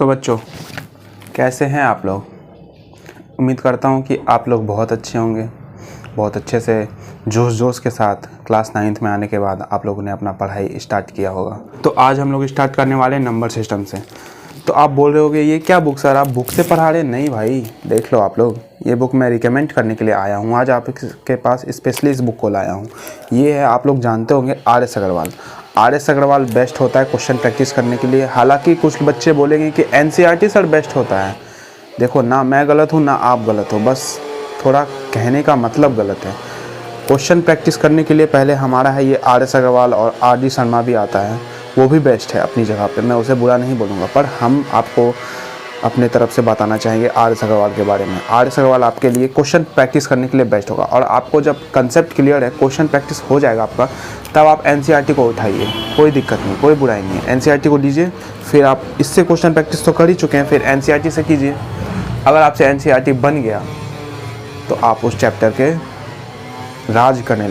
तो बच्चों, कैसे हैं आप लोग। उम्मीद करता हूं कि आप लोग बहुत अच्छे होंगे। बहुत अच्छे से जोश के साथ क्लास 9th में आने के बाद आप लोगों ने अपना पढ़ाई स्टार्ट किया होगा। तो आज हम लोग स्टार्ट करने वाले हैं नंबर सिस्टम से। तो आप बोल रहे होगे ये क्या बुक सर, आप बुक से पढ़ा रहे? नहीं भाई, देख लो आप लोग, ये बुक मैं रिकमेंड करने के लिए आया हूँ। आज आपके पास स्पेशली इस बुक को लाया हूँ। ये है, आप लोग जानते होंगे, RS Agarwal. RS Agarwal best होता है क्वेश्चन प्रैक्टिस करने के लिए। हालांकि कुछ बच्चे बोलेंगे कि NCERT सर बेस्ट होता है। देखो, ना मैं गलत हूँ ना आप गलत हो, बस थोड़ा कहने का मतलब गलत है। क्वेश्चन प्रैक्टिस करने के लिए पहले हमारा है ये RS अग्रवाल, और RD शर्मा भी आता है, वो भी बेस्ट है अपनी जगह पे, मैं उसे बुरा नहीं बोलूँगा। पर हम आपको अपने तरफ से बताना चाहेंगे RS अग्रवाल के बारे में। RS अग्रवाल आपके लिए क्वेश्चन प्रैक्टिस करने के लिए बेस्ट होगा। और आपको जब कंसेप्ट क्लियर है, क्वेश्चन प्रैक्टिस हो जाएगा आपका, तब आप NCERT को उठाइए, कोई दिक्कत नहीं, कोई बुराई नहीं है। NCERT को लीजिए, फिर आप इससे क्वेश्चन प्रैक्टिस तो कर ही चुके हैं, फिर NCERT से कीजिए। अगर आपसे NCERT बन गया तो आप उस चैप्टर के राज करने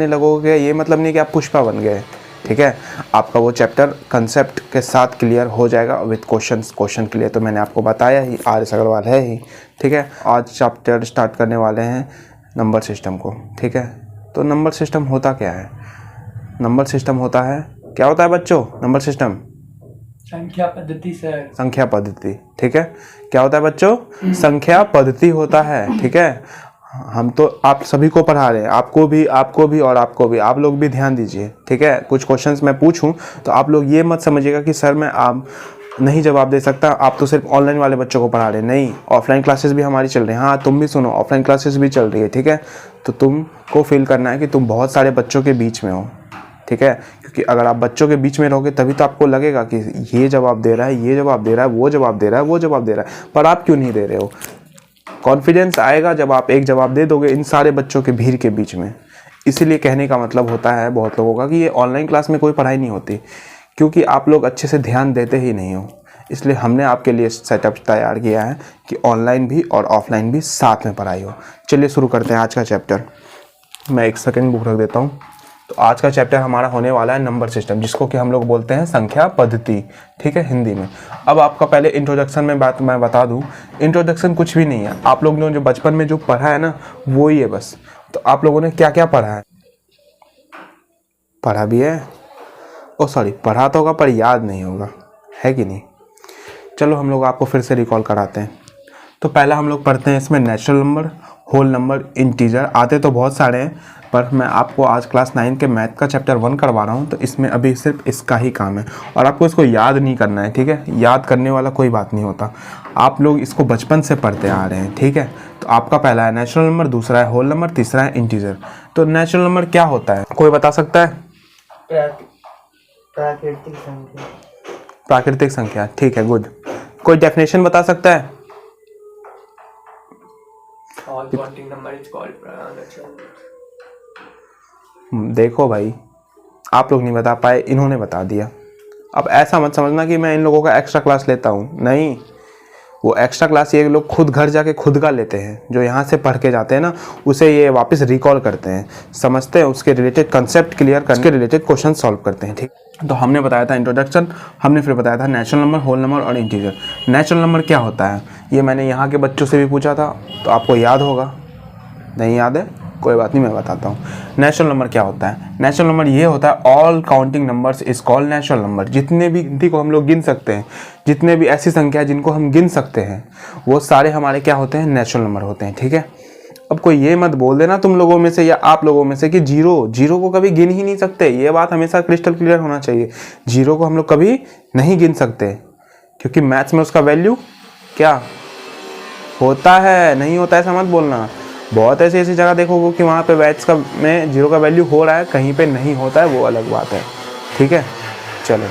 लगोगे। ये मतलब नहीं कि आप पुष्पा बन गए, ठीक है। आपका वो चैप्टर कंसेप्ट के साथ क्लियर हो जाएगा विद क्वेश्चन के लिए। तो मैंने आपको बताया ही, RS अग्रवाल है ही, ठीक है। आज चैप्टर स्टार्ट करने वाले हैं नंबर सिस्टम को, ठीक है। तो नंबर सिस्टम होता क्या है? नंबर सिस्टम होता है, क्या होता है बच्चों? नंबर सिस्टम संख्या पद्धति सर। संख्या पद्धति, ठीक है। क्या होता है बच्चों? संख्या पद्धति होता है, ठीक है। हम तो आप सभी को पढ़ा रहे हैं, आपको भी और आपको भी। आप लोग भी ध्यान दीजिए, ठीक है। कुछ क्वेश्चंस मैं पूछूं तो आप लोग ये मत समझिएगा कि सर मैं आप नहीं जवाब दे सकता, आप तो सिर्फ ऑनलाइन वाले बच्चों को पढ़ा रहे हैं। नहीं, ऑफलाइन क्लासेस भी हमारी चल रही हैं। हाँ, तुम भी सुनो, ऑफलाइन क्लासेस भी चल रही है, ठीक है। तो तुमको फील करना है कि तुम बहुत सारे बच्चों के बीच में हो, ठीक है। क्योंकि अगर आप बच्चों के बीच में रहोगे तभी तो आपको लगेगा कि ये जवाब दे रहा है, ये जवाब दे रहा है, वो जवाब दे रहा है, वो जवाब दे रहा है, पर आप क्यों नहीं दे रहे हो। कॉन्फिडेंस आएगा जब आप एक जवाब दे दोगे इन सारे बच्चों के भीड़ के बीच में। इसीलिए कहने का मतलब होता है बहुत लोगों का कि ये ऑनलाइन क्लास में कोई पढ़ाई नहीं होती, क्योंकि आप लोग अच्छे से ध्यान देते ही नहीं हो। इसलिए हमने आपके लिए सेटअप तैयार किया है कि ऑनलाइन भी और ऑफलाइन भी साथ में पढ़ाई हो। चलिए शुरू करते हैं आज का चैप्टर। मैं एक सेकेंड बुक रख देता हूँ। तो आज का चैप्टर हमारा होने वाला है नंबर सिस्टम, जिसको कि हम लोग बोलते हैं संख्या पद्धति, ठीक है, हिंदी में। अब आपका पहले इंट्रोडक्शन में बात मैं बता दूं, इंट्रोडक्शन कुछ भी नहीं है। आप लोग ने जो बचपन में जो पढ़ा है ना, वो ही है बस। तो आप लोगों ने क्या क्या पढ़ा है? पढ़ा भी है, पढ़ा तो होगा पर याद नहीं होगा, है कि नहीं। चलो हम लोग आपको फिर से रिकॉल कराते हैं। तो पहला हम लोग पढ़ते हैं इसमें natural number, whole number, integer. आते तो बहुत सारे हैं, पर मैं आपको आज क्लास 9 के मैथ का चैप्टर 1 करवा रहा हूँ, तो इसमें अभी सिर्फ इसका ही काम है। और आपको इसको याद नहीं करना है, ठीक है। याद करने वाला कोई बात नहीं होता, आप लोग इसको बचपन से पढ़ते आ रहे हैं, ठीक है। तो आपका पहला है नेचुरल नंबर, दूसरा है होल नंबर, तीसरा है इंटीजर। तो नेचुरल नंबर क्या होता है, कोई बता सकता है? प्राकृतिक संख्या। प्राकृतिक संख्या, ठीक है, गुड। कोई डेफिनेशन बता सकता है? All counting number is called natural number. देखो भाई, आप लोग नहीं बता पाए, इन्होंने बता दिया। अब ऐसा मत समझना कि मैं इन लोगों का एक्स्ट्रा क्लास लेता हूँ, नहीं। वो एक्स्ट्रा क्लास ये लोग खुद घर जाके खुद का लेते हैं, जो यहाँ से पढ़ के जाते हैं ना, उसे ये वापस रिकॉल करते हैं, समझते हैं, उसके रिलेटेड कंसेप्ट क्लियर करके उसके रिलेटेड क्वेश्चन सॉल्व करते हैं, ठीक। तो हमने बताया था इंट्रोडक्शन, हमने फिर बताया था नेचुरल नंबर, होल नंबर और इंटीजर। नेचुरल नंबर क्या होता है, ये मैंने यहाँ के बच्चों से भी पूछा था, तो आपको याद होगा। नहीं याद है, कोई बात नहीं, मैं बताता हूँ। नेचुरल नंबर क्या होता है? नेचुरल नंबर ये होता है, all counting numbers is called natural number. जितने भी गिनती को हम लोग गिन सकते हैं, जितने भी ऐसी संख्या जिनको हम गिन सकते हैं, वो सारे हमारे क्या होते हैं? नेचुरल नंबर होते हैं, ठीक है। अब कोई ये मत बोल देना तुम लोगों में से या आप लोगों में से कि जीरो को कभी गिन ही नहीं सकते। ये बात हमेशा क्रिस्टल क्लियर होना चाहिए। जीरो को हम लोग कभी नहीं गिन सकते, क्योंकि मैथ्स में उसका वैल्यू क्या होता है, नहीं होता है, ऐसा मत बोलना। बहुत ऐसी जगह देखोगे कि वहाँ पे मैथ्स का में जीरो का वैल्यू हो रहा है, कहीं पे नहीं होता है, वो अलग बात है, ठीक है। चलो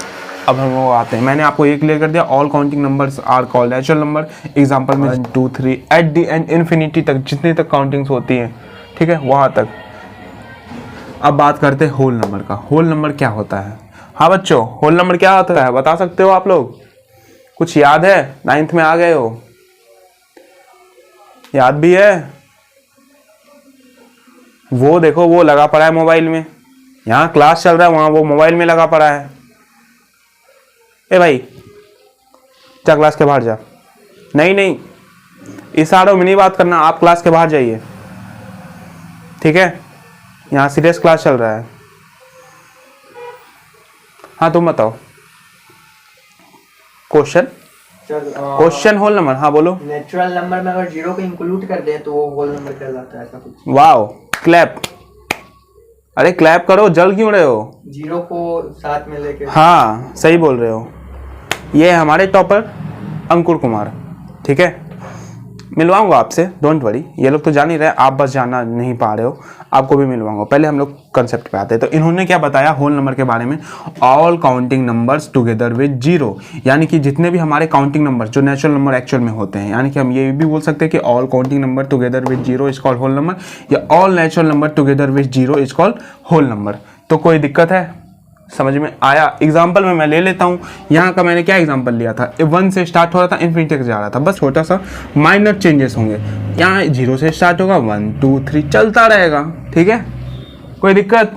अब हम लोग आते हैं, मैंने आपको ये क्लियर कर दिया, all counting numbers are called natural number. Example में 1 2 3 एट दी एंड इन्फिनिटी तक जितने तक काउंटिंग्स होती हैं, ठीक है, वहाँ तक। अब बात करते हैं होल नंबर का। होल नंबर क्या होता है? हाँ बच्चों, होल नंबर क्या होता है, बता सकते हो आप लोग? कुछ याद है? 9th में आ गए हो, याद भी है? वो देखो, वो लगा पड़ा है मोबाइल में, यहाँ क्लास चल रहा है, वहाँ वो मोबाइल में लगा पड़ा है। ए भाई, जा क्लास के बाहर जा। नहीं नहीं, इशारों में नहीं बात करना, आप क्लास के बाहर जाइए, ठीक है? यहाँ सीरियस क्लास चल रहा है। हाँ तुम बताओ क्वेश्चन होल नंबर। हाँ बोलो। नेचुरल नंबर में अगर जीरो को इंक्लूड कर दे तो वो होल नंबर कहलाता है, ऐसा कुछ। Wow, clap. अरे क्लैप करो, जल क्यों रहे हो? जीरो को साथ में लेके। हाँ सही बोल रहे हो। ये है हमारे टॉपर अंकुर कुमार, ठीक है? मिलवाऊंगा आपसे, डोंट वरी। ये लोग तो जान ही रहे, आप बस जाना नहीं पा रहे हो, आपको भी मिलवाऊंगा। पहले हम लोग कंसेप्ट पे आते हैं। तो इन्होंने क्या बताया होल नंबर के बारे में? All counting numbers together with zero, यानी कि जितने भी हमारे काउंटिंग नंबर जो नेचुरल नंबर एक्चुअल में होते हैं, यानी कि हम ये भी बोल सकते हैं कि all counting number together with zero is called whole number, या all natural number together with zero is called whole number. तो कोई दिक्कत है? समझ में आया? एग्जाम्पल में मैं ले लेता हूँ। यहाँ का मैंने क्या एग्जाम्पल लिया था? 1 से स्टार्ट हो रहा था, इन्फिनिटी तक जा रहा था, बस छोटा सा माइनर चेंजेस होंगे। यहाँ 0 से स्टार्ट होगा, 1 2 3 चलता रहेगा, ठीक है? कोई दिक्कत?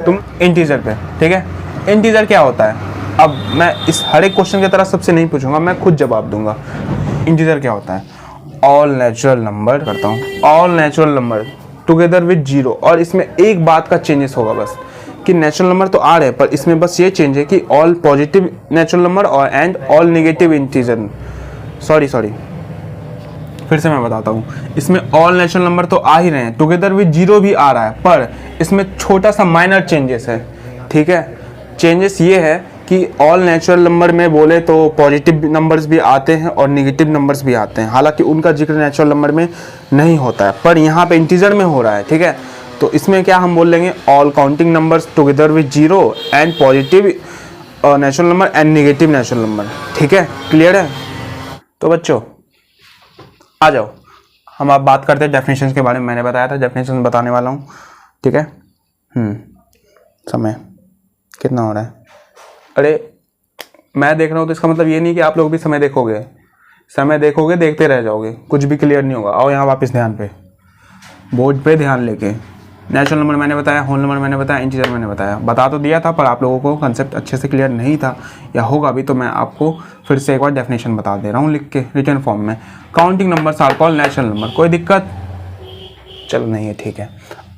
तुम इंटीजर पे, ठीक है? इंटीजर क्या होता है? अब मैं इस हर एक क्वेश्चन की तरह सबसे नहीं पूछूंगा, मैं खुद जवाब दूंगा। इंटीजर क्या होता है? ऑल नेचुरल नंबर करता हूँ, all natural number together with zero, और इसमें एक बात का चेंजेस होगा बस, कि नेचुरल नंबर तो आ रहे हैं पर इसमें बस ये चेंज है कि ऑल पॉजिटिव नेचुरल नंबर और and all negative integer. Sorry फिर से मैं बताता हूँ। इसमें ऑल नेचुरल नंबर तो आ ही रहे हैं, टुगेदर विद जीरो भी आ रहा है, पर इसमें छोटा सा माइनर चेंजेस है, ठीक है? चेंजेस ये है कि ऑल नेचुरल नंबर में बोले तो पॉजिटिव नंबर्स भी आते हैं और नेगेटिव नंबर्स भी आते हैं, हालांकि उनका जिक्र नेचुरल नंबर में नहीं होता है, पर यहाँ पे इंटीजर में हो रहा है, ठीक है? तो इसमें क्या हम बोल लेंगे? All counting numbers together with zero and positive natural number and negative natural number, ठीक है? क्लियर है? तो बच्चों आ जाओ, हम आप बात करते हैं डेफिनेशंस के बारे में। मैंने बताया था डेफिनेशंस बताने वाला हूँ, ठीक है? समय कितना हो रहा है? अरे मैं देख रहा हूँ तो इसका मतलब ये नहीं कि आप लोग भी समय देखोगे। समय देखोगे, देखते रह जाओगे, कुछ भी क्लियर नहीं होगा। आओ यहाँ वापस ध्यान पे, बोर्ड पे ध्यान लेके। नेचुरल नंबर मैंने बताया, होल नंबर मैंने बताया, इंटीजर मैंने बताया, बता तो दिया था, पर आप लोगों को कंसेप्ट अच्छे से क्लियर नहीं था या होगा भी, तो मैं आपको फिर से एक बार डेफिनेशन बता दे रहा हूँ लिख के रिटन फॉर्म में। Counting numbers are called natural number. कोई दिक्कत? चलो नहीं है, ठीक है।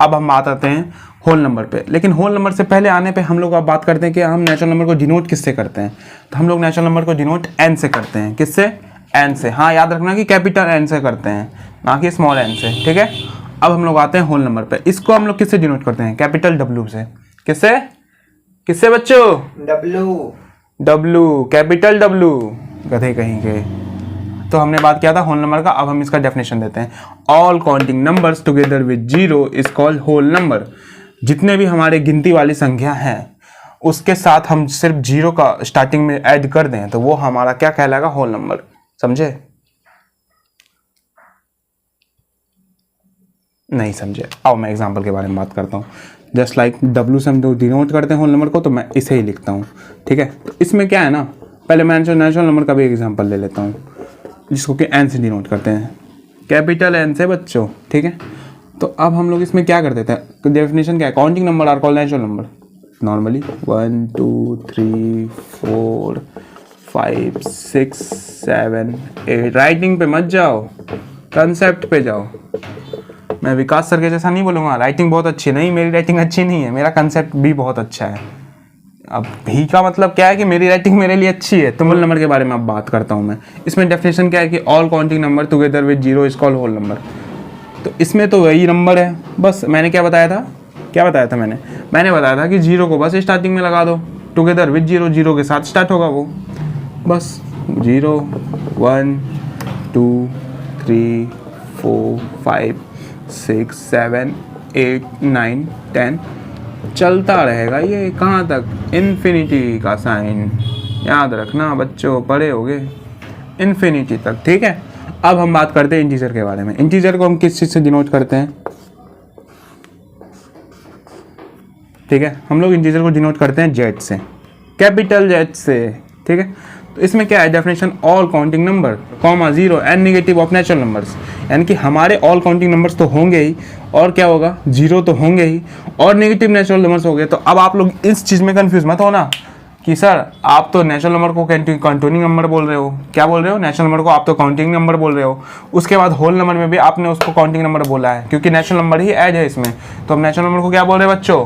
अब हम बात आते हैं होल नंबर पे, लेकिन होल नंबर से पहले आने पे हम लोग अब बात करते हैं कि हम नेचुरल नंबर को डिनोट किससे करते हैं। तो हम लोग नेचुरल नंबर को डिनोट एन से करते हैं। किससे? एन से। हाँ याद रखना कि कैपिटल एन से करते हैं, ना कि स्मॉल एन से, ठीक है? अब हम लोग आते हैं होल नंबर पे। इसको हम लोग किससे डिनोट करते हैं? कैपिटल डब्ल्यू से। किससे? किससे बच्चों? डब्ल्यू, कैपिटल डब्ल्यू, गधे कहीं के। तो हमने बात किया था होल नंबर का, अब हम इसका डेफिनेशन देते हैं। All counting numbers together with zero is called whole number. जितने भी हमारे गिनती वाली संख्या हैं उसके साथ हम सिर्फ जीरो का स्टार्टिंग में ऐड कर दें तो वो हमारा क्या कहलाएगा? Whole number. समझे? नहीं समझे? आओ मैं एग्जांपल के बारे में बात करता हूँ। जस्ट लाइक डब्ल्यू से हम डिनोट करते हैं होल नंबर को, तो मैं इसे ही लिखता हूँ, ठीक है? तो इसमें क्या है ना, पहले मैं नेचुरल नंबर का भी एग्जांपल ले लेता हूँ, जिसको कि एन से डिनोट करते हैं, कैपिटल एन से बच्चों, ठीक है? तो अब हम लोग इसमें क्या कर देते हैं? डेफिनेशन क्या है? Counting number are called natural number normally. 1 2 3 4 5 6 7 8। Writing पे मत जाओ, कंसेप्ट पे जाओ। मैं विकास सर के जैसा नहीं बोलूँगा राइटिंग बहुत अच्छी नहीं, मेरी राइटिंग अच्छी नहीं है, मेरा कंसेप्ट भी बहुत अच्छा है। अब भी का मतलब क्या है कि मेरी राइटिंग मेरे लिए अच्छी है। तो होल नंबर के बारे में अब बात करता हूँ मैं। इसमें डेफिनेशन क्या है कि all counting number together with zero is called whole number. तो इसमें तो वही नंबर है, बस मैंने क्या बताया था? मैंने बताया था कि जीरो को बस स्टार्टिंग में लगा दो, टुगेदर विद जीरो, जीरो के साथ स्टार्ट होगा वो, बस 0 1 2 3 4 5 6 7 8 9 10 चलता रहेगा ये कहाँ तक? इन्फिनिटी का साइन। याद रखना बच्चों, पढ़े होगे इन्फिनिटी तक, ठीक है? अब हम बात करते हैं इंटीजर के बारे में। इंटीजर को हम किस चीज़ से डिनोट करते हैं? ठीक है, हम लोग इंटीजर को डिनोट करते हैं जेड से, कैपिटल जेड से, ठीक है? तो इसमें क्या है definition? All counting number comma zero and negative of natural numbers, यानी कि हमारे ऑल काउंटिंग नंबर्स तो होंगे ही, और क्या होगा? जीरो तो होंगे ही, और नेगेटिव नेचुरल नंबर्स हो गए। तो अब आप लोग इस चीज़ में कंफ्यूज मत होना कि सर आप तो नेचुरल नंबर को काउंटिंग नंबर बोल रहे हो। क्या बोल रहे हो? नेचुरल नंबर को आप तो काउंटिंग नंबर बोल रहे हो। उसके बाद होल नंबर में भी आपने उसको काउंटिंग नंबर बोला है, क्योंकि नेचुरल नंबर ही ऐड है इसमें। तो हम नेचुरल नंबर को क्या बोल रहे हैं बच्चों?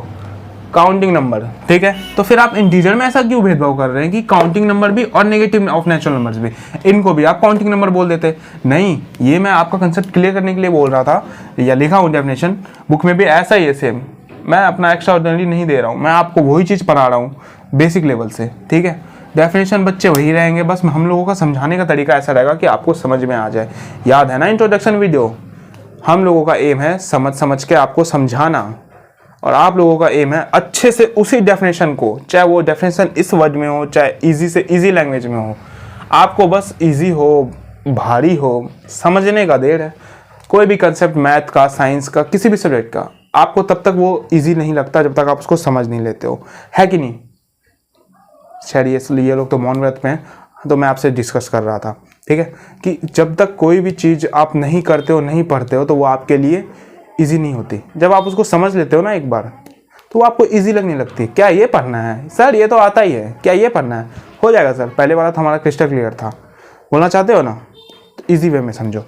काउंटिंग नंबर, ठीक है। तो फिर आप इंटीजर में ऐसा क्यों भेदभाव कर रहे हैं कि काउंटिंग नंबर भी और नेगेटिव ऑफ नेचुरल नंबर्स भी, इनको भी आप काउंटिंग नंबर बोल देते? नहीं, ये मैं आपका कंसेप्ट क्लियर करने के लिए बोल रहा था, या लिखा हूँ डेफिनेशन बुक में भी ऐसा ही है सेम। मैं अपना एक्स्ट्रा ऑर्डिनरी नहीं दे रहा हूँ, मैं आपको वही चीज़ पढ़ा रहा हूँ बेसिक लेवल से, ठीक है। डेफिनेशन बच्चे वही रहेंगे, बस हम लोगों का समझाने का तरीका ऐसा रहेगा कि आपको समझ में आ जाए। याद है ना इंट्रोडक्शन वीडियो? हम लोगों का एम है समझ के आपको समझाना, और आप लोगों का एम है अच्छे से उसी डेफिनेशन को, चाहे वो डेफिनेशन इस वर्ड में हो, चाहे इजी से इजी लैंग्वेज में हो, आपको बस इजी हो भारी हो, समझने का देर है। कोई भी कंसेप्ट मैथ का, साइंस का, किसी भी सब्जेक्ट का, आपको तब तक वो इजी नहीं लगता जब तक आप उसको समझ नहीं लेते हो, है कि नहीं? शायद ये लोग तो मौन व्रत में हैं, तो मैं आपसे डिस्कस कर रहा था, ठीक है, कि जब तक कोई भी चीज़ आप नहीं करते हो, नहीं पढ़ते हो, तो वो आपके लिए इजी नहीं होती। जब आप उसको समझ लेते हो ना एक बार, तो वो आपको इजी लगने लगती है। क्या ये पढ़ना है सर? ये तो आता ही है। क्या ये पढ़ना है? हो जाएगा सर। पहले वाला तो हमारा क्रिस्टल क्लियर था। बोलना चाहते हो ना? तो ईजी वे में समझो।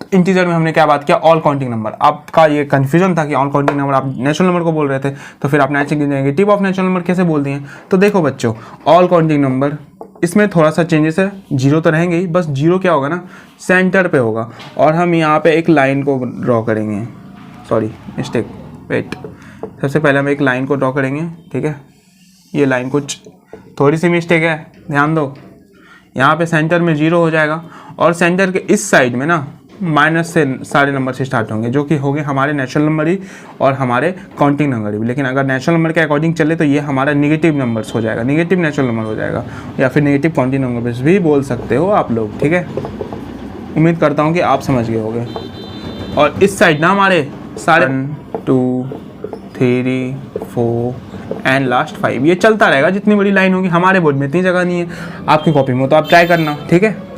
तो इंटीजर में हमने क्या बात किया? All counting number. आपका ये कन्फ्यूजन था कि ऑल काउंटिंग नंबर आप नेचुरल नंबर को बोल रहे थे, तो फिर आप नेगेटिव ऑफ नेचुरल नंबर कैसे बोल दिए? तो देखो बच्चों, ऑल काउंटिंग नंबर, इसमें थोड़ा सा चेंजेस है। जीरो तो रहेंगे ही, बस जीरो क्या होगा ना, सेंटर पे होगा, और हम यहाँ पे एक लाइन को ड्रॉ करेंगे। Sorry mistake, wait. सबसे पहले हम एक लाइन को ड्रॉ करेंगे, ठीक है। ये लाइन कुछ थोड़ी सी मिस्टेक है, ध्यान दो। यहाँ पे सेंटर में जीरो हो जाएगा, और सेंटर के इस साइड में ना माइनस से सारे नंबर से स्टार्ट होंगे, जो कि होंगे हमारे नेचुरल नंबर ही और हमारे काउंटिंग नंबर भी। लेकिन अगर नेचुरल नंबर के अकॉर्डिंग चले तो ये हमारा निगेटिव नंबर्स हो जाएगा, निगेटिव नेचुरल नंबर हो जाएगा, या फिर निगेटिव काउंटिंग नंबर्स भी बोल सकते हो आप लोग, ठीक है। उम्मीद करता हूँ कि आप समझ गए होंगे। और इस साइड ना हमारे सारे 1 2 3 4 एंड लास्ट 5, ये चलता रहेगा। जितनी बड़ी लाइन होगी, हमारे बोर्ड में इतनी जगह नहीं है, आपकी कॉपी में तो आप ट्राई करना, ठीक है।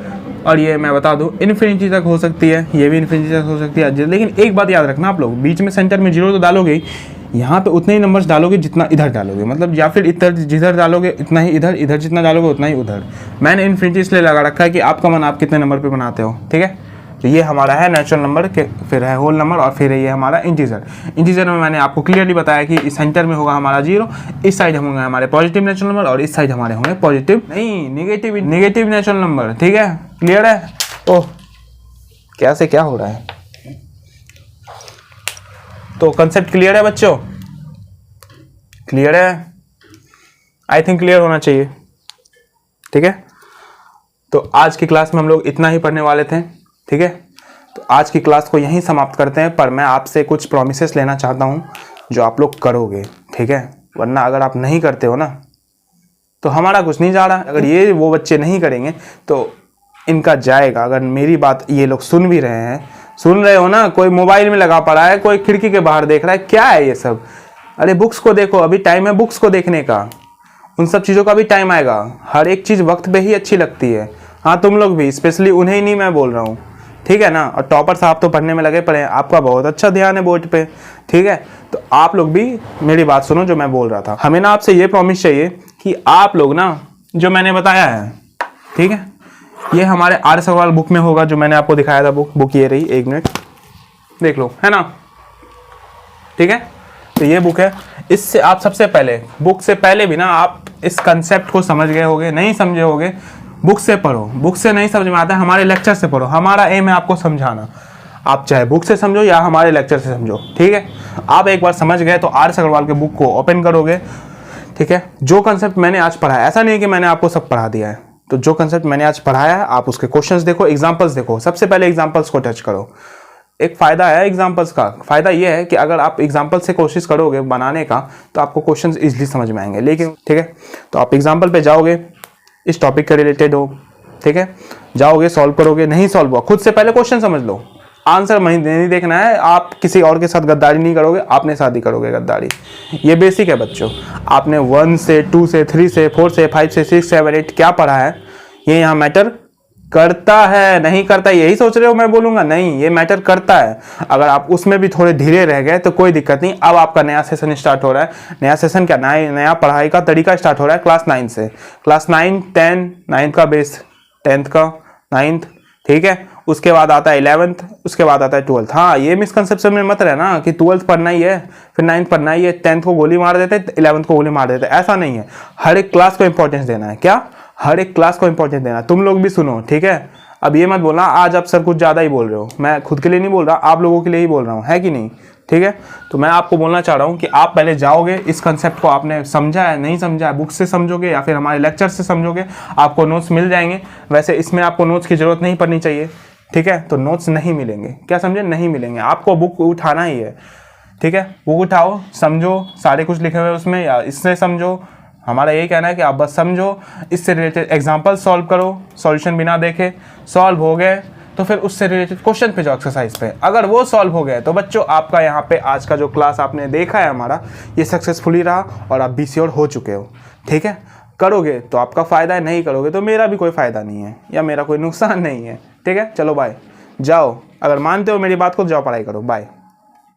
और ये मैं बता दूं इन्फिनिटी तक हो सकती है, ये भी इन्फिनिटी तक हो सकती है। लेकिन एक बात याद रखना आप लोग, बीच में सेंटर में जीरो तो डालोगे, यहाँ पे उतने ही नंबर्स डालोगे जितना इधर डालोगे, मतलब या फिर इधर जिधर डालोगे इतना ही इधर, इधर जितना डालोगे उतना ही उधर। मैंने इन्फिनिटी इसलिए लगा रखा है कि आपका मन आप कितने नंबर पे बनाते हो, ठीक है। तो ये हमारा है नेचुरल नंबर के, फिर है होल नंबर, और फिर ये हमारा इंटीजर। इंटीजर में मैंने आपको क्लियरली बताया कि इस सेंटर में होगा हमारा जीरो, इस साइड होंगे हमारे पॉजिटिव नेचुरल नंबर, और इस साइड हमारे होंगे पॉजिटिव नहीं निगेटिव नेचुरल नंबर, ठीक है। क्लियर है? ओह क्या से क्या हो रहा है? तो कंसेप्ट क्लियर है बच्चों? क्लियर है? आई थिंक क्लियर होना चाहिए, ठीक है। तो आज की क्लास में हम लोग इतना ही पढ़ने वाले थे, ठीक है। तो आज की क्लास को यहीं समाप्त करते हैं, पर मैं आपसे कुछ प्रॉमिसेस लेना चाहता हूं जो आप लोग करोगे, ठीक है। वरना अगर आप नहीं करते हो ना तो हमारा कुछ नहीं जा रहा। अगर ये वो बच्चे नहीं करेंगे तो इनका जाएगा। अगर मेरी बात ये लोग सुन भी रहे हैं, सुन रहे हो ना, कोई मोबाइल में लगा पड़ा है, कोई खिड़की के बाहर देख रहा है, क्या है ये सब? अरे बुक्स को देखो, अभी टाइम है बुक्स को देखने का, उन सब चीज़ों का भी टाइम आएगा। हर एक चीज़ वक्त पे ही अच्छी लगती है। हाँ तुम लोग भी, स्पेशली उन्हें ही नहीं मैं बोल रहा हूँ, ठीक है ना। और टॉपर साहब तो पढ़ने में लगे पड़े हैं, आपका बहुत अच्छा ध्यान है बोर्ड पे, ठीक है। तो आप लोग भी मेरी बात सुनो जो मैं बोल रहा था। हमें ना आपसे ये प्रॉमिस चाहिए कि आप लोग ना जो मैंने बताया है, ठीक है, ये हमारे आर्य सवाल बुक में होगा, जो मैंने आपको दिखाया था बुक ये रही, 1 मिनट देख लो, है ना, ठीक है। तो ये बुक है, इससे आप सबसे पहले, बुक से पहले भी ना आप इस कंसेप्ट को समझ गए होगे, नहीं समझे होगे, बुक से पढ़ो। बुक से नहीं समझ में आता है, हमारे लेक्चर से पढ़ो। हमारा एम है आपको समझाना, आप चाहे बुक से समझो या हमारे लेक्चर से समझो, ठीक है। आप एक बार समझ गए तो आर्य अग्रवाल के बुक को ओपन करोगे, ठीक है। जो कंसेप्ट मैंने आज पढ़ाया, ऐसा नहीं कि मैंने आपको सब पढ़ा दिया है, तो जो कंसेप्ट मैंने आज पढ़ाया है आप उसके क्वेश्चंस देखो, एग्जांपल्स देखो। सबसे पहले एग्जांपल्स को टच करो। एक फायदा है एग्जांपल्स का, फायदा ये है कि अगर आप एग्जांपल से कोशिश करोगे बनाने का तो आपको क्वेश्चंस इजीली समझ में आएंगे। लेकिन ठीक है, तो आप एग्जांपल पे जाओगे, इस टॉपिक के रिलेटेड हो, ठीक है, जाओगे सॉल्व करोगे, नहीं सॉल्व हुआ खुद से पहले क्वेश्चन समझ लो, आंसर नहीं देखना है। आप किसी और के साथ गद्दारी नहीं करोगे, अपने साथ ही करोगे गद्दारी। ये बेसिक है बच्चों। आपने 1 से 2 से 3 से 4 से 5 से 6 7 8 क्या पढ़ा है ये यहाँ मैटर करता है, नहीं करता यही सोच रहे हो मैं बोलूंगा? नहीं, ये मैटर करता है। अगर आप उसमें भी थोड़े धीरे रह गए तो कोई दिक्कत नहीं। अब आपका नया सेशन स्टार्ट हो रहा है। नया सेशन क्या, नया पढ़ाई का तरीका स्टार्ट हो रहा है क्लास 9 से। क्लास 9, 10, 9 का बेस 10th का, 9th, ठीक है। उसके बाद आता है 11th, उसके बाद आता है 12th। हाँ, ये मिसकंसेप्शन में मत रहना कि 12th पढ़ना ही है फिर 9th पढ़ना ही है, 10th को गोली मार देते 11th को गोली मार देते, ऐसा नहीं है। हर एक क्लास को इंपॉर्टेंस देना है। क्या? हर एक क्लास को इंपॉर्टेंस देना। तुम लोग भी सुनो, ठीक है। अब ये मत बोलना आज आप सर कुछ ज़्यादा ही बोल रहे हो। मैं खुद के लिए नहीं बोल रहा, आप लोगों के लिए ही बोल रहा हूँ, है कि नहीं? ठीक है। तो मैं आपको बोलना चाह रहा हूँ कि आप पहले जाओगे, इस कंसेप्ट को आपने समझा है, नहीं समझा है, बुक से समझोगे या फिर हमारे लेक्चर से समझोगे, आपको नोट्स मिल जाएंगे। वैसे इसमें आपको नोट्स की ज़रूरत नहीं पड़नी चाहिए, ठीक है। तो नोट्स नहीं मिलेंगे, क्या समझे? नहीं मिलेंगे। आपको बुक उठाना ही है, ठीक है। बुक उठाओ, समझो, सारे कुछ लिखे हुए उसमें, या इससे समझो। हमारा यही कहना है कि आप बस समझो, इससे रिलेटेड एग्जाम्पल सॉल्व करो, सॉल्यूशन बिना देखे। सॉल्व हो गए तो फिर उससे रिलेटेड क्वेश्चन पे जाओ, एक्सरसाइज पे। अगर वो सॉल्व हो गए तो बच्चों आपका यहाँ पे आज का जो क्लास आपने देखा है हमारा, ये सक्सेसफुली रहा और आप बी श्योर हो चुके हो, ठीक है। करोगे तो आपका फ़ायदा है, नहीं करोगे तो मेरा भी कोई फ़ायदा नहीं है या मेरा कोई नुकसान नहीं है, ठीक है। चलो बाय, जाओ। अगर मानते हो मेरी बात को, जाओ पढ़ाई करो। बाय।